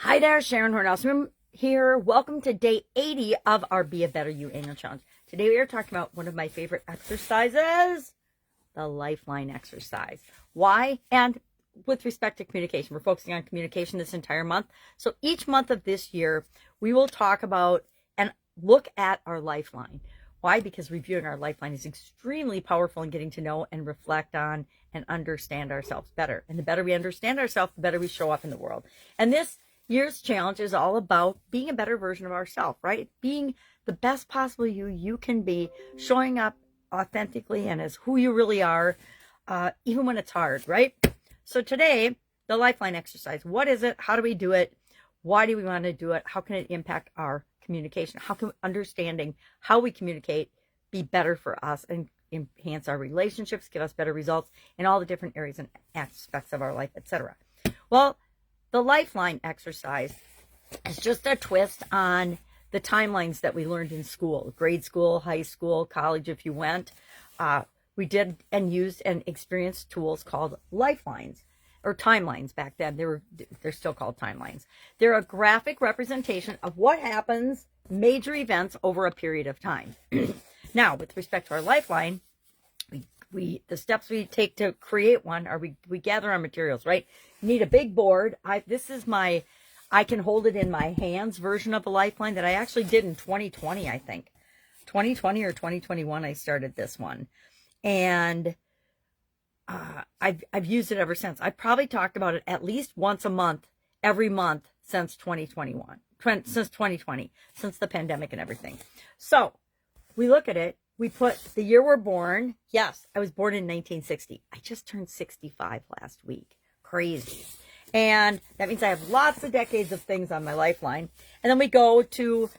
Hi there, Sharon Horne-Ellstrom here. Welcome to day 80 of our Be a Better You Annual Challenge. Today we are talking about one of my favorite exercises, the Lifeline exercise. Why? And with respect to communication, we're focusing on communication this entire month. So each month of this year, we will talk about and look at our lifeline. Why? Because reviewing our lifeline is extremely powerful in getting to know and reflect on and understand ourselves better. And the better we understand ourselves, the better we show up in the world. And this year's challenge is all about being a better version of ourselves, right? Being the best possible you can be, showing up authentically and as who you really are, even when it's hard, right? So today, the Lifeline exercise. What is it? How do we do it? Why do we want to do it? How can it impact our communication? How can understanding how we communicate be better for us and enhance our relationships, give us better results in all the different areas and aspects of our life, etc. Well, the Lifeline exercise is just a twist on the timelines that we learned in school, grade school, high school, college, if you went. We did and used and experienced tools called lifelines or timelines back then. They're still called timelines. They're a graphic representation of what happens, major events over a period of time. Now, with respect to our lifeline, the steps we take to create one are we gather our materials, right? You need a big board. This is my I can hold it in my hands version of the lifeline that I actually did in 2020, I think. 2020 or 2021 I started this one. And I've used it ever since. I've probably talked about it at least once a month, every month since 2020, since the pandemic and everything. So we look at it. We put the year we're born. Yes, I was born in 1960. I just turned 65 last week. Crazy. And that means I have lots of decades of things on my lifeline. And then we go to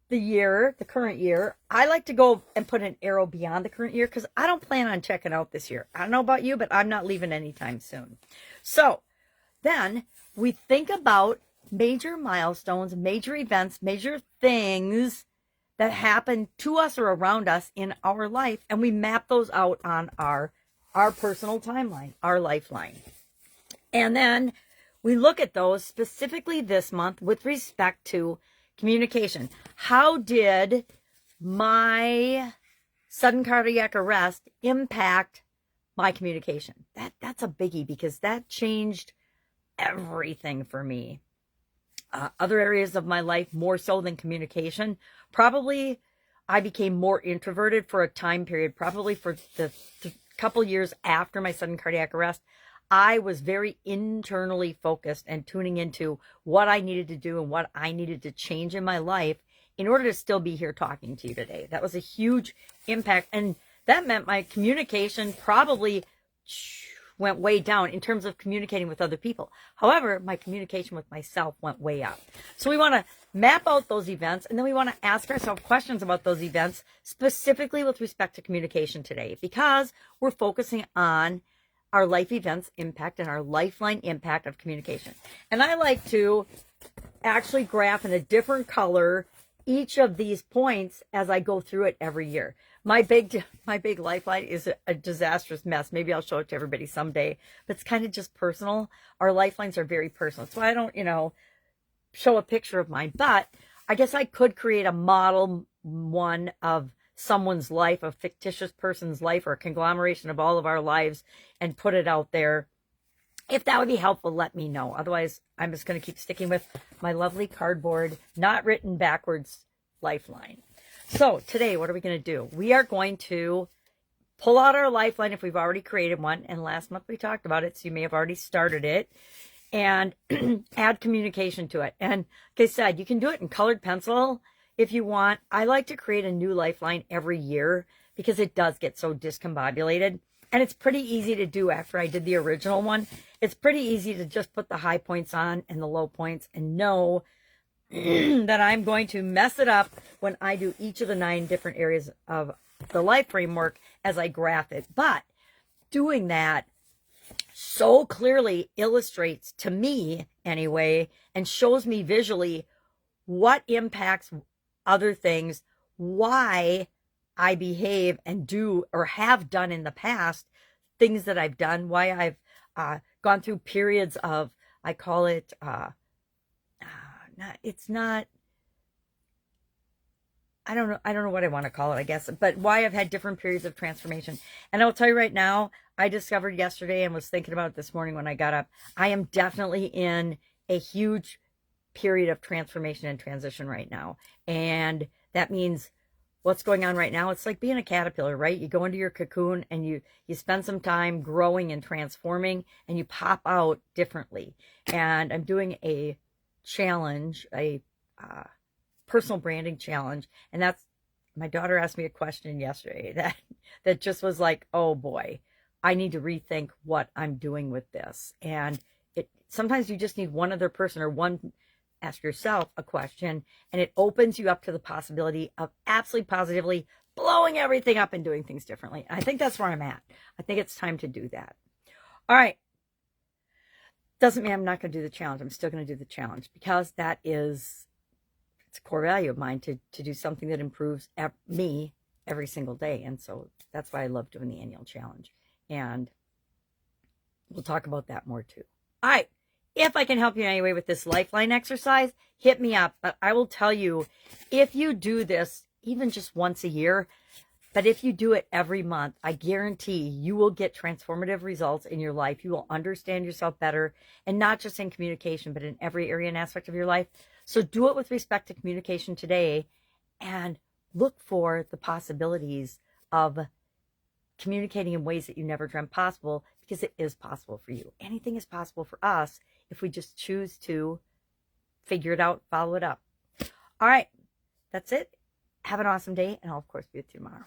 the year, the current year. I like to go and put an arrow beyond the current year because I don't plan on checking out this year. I don't know about you, but I'm not leaving anytime soon. So then we think about major milestones, major events, major things that happen to us or around us in our life, and we map those out on our personal timeline, our lifeline. And then we look at those specifically this month with respect to communication. How did my sudden cardiac arrest impact my communication? That's a biggie because that changed everything for me. Other areas of my life, more so than communication. Probably I became more introverted for a time period, probably for the couple years after my sudden cardiac arrest. I was very internally focused and tuning into what I needed to do and what I needed to change in my life in order to still be here talking to you today. That was a huge impact. And that meant my communication probably went way down in terms of communicating with other people. However, my communication with myself went way up. So we want to map out those events, and then we want to ask ourselves questions about those events, specifically with respect to communication today, because we're focusing on our life events impact and our lifeline impact of communication. And I like to actually graph in a different color each of these points as I go through it every year. My big lifeline is a disastrous mess. Maybe I'll show it to everybody someday, but it's kind of just personal. Our lifelines are very personal. That's why I don't, show a picture of mine, but I guess I could create a model one of someone's life, a fictitious person's life, or a conglomeration of all of our lives and put it out there. If that would be helpful, let me know. Otherwise, I'm just going to keep sticking with my lovely cardboard, not written backwards lifeline. So today, what are we going to do? We are going to pull out our lifeline if we've already created one. And last month we talked about it, so you may have already started it. And add communication to it. And like I said, you can do it in colored pencil if you want. I like to create a new lifeline every year because it does get so discombobulated. And it's pretty easy to do after I did the original one. It's pretty easy to just put the high points on and the low points and know that I'm going to mess it up when I do each of the 9 different areas of the life framework as I graph it. But doing that so clearly illustrates to me anyway and shows me visually what impacts other things, why I behave and do or have done in the past things that I've done, why I've gone through periods of, I call it it's not, I don't know what I want to call it, I guess, but why I've had different periods of transformation. And I'll tell you right now, I discovered yesterday and was thinking about it this morning when I got up, I am definitely in a huge period of transformation and transition right now. And that means what's going on right now, it's like being a caterpillar, right? You go into your cocoon and you spend some time growing and transforming, and you pop out differently. And I'm doing a challenge, a personal branding challenge, and that's, my daughter asked me a question yesterday that just was like, oh boy, I need to rethink what I'm doing with this. And it sometimes you just need one other person, or one, ask yourself a question, and it opens you up to the possibility of absolutely positively blowing everything up and doing things differently. I think that's where I'm at. I think it's time to do that. All right. Doesn't mean I'm not going to do the challenge. I'm still going to do the challenge, because that is, it's a core value of mine to do something that improves me every single day. And so that's why I love doing the annual challenge. And we'll talk about that more too. All right. If I can help you in any way with this Lifeline exercise, hit me up. But I will tell you, if you do this even just once a year, but if you do it every month, I guarantee you will get transformative results in your life. You will understand yourself better, and not just in communication, but in every area and aspect of your life. So do it with respect to communication today, and look for the possibilities of communicating in ways that you never dreamt possible, because it is possible for you. Anything is possible for us if we just choose to figure it out, follow it up. All right, that's it. Have an awesome day, and I'll, of course, be with you tomorrow.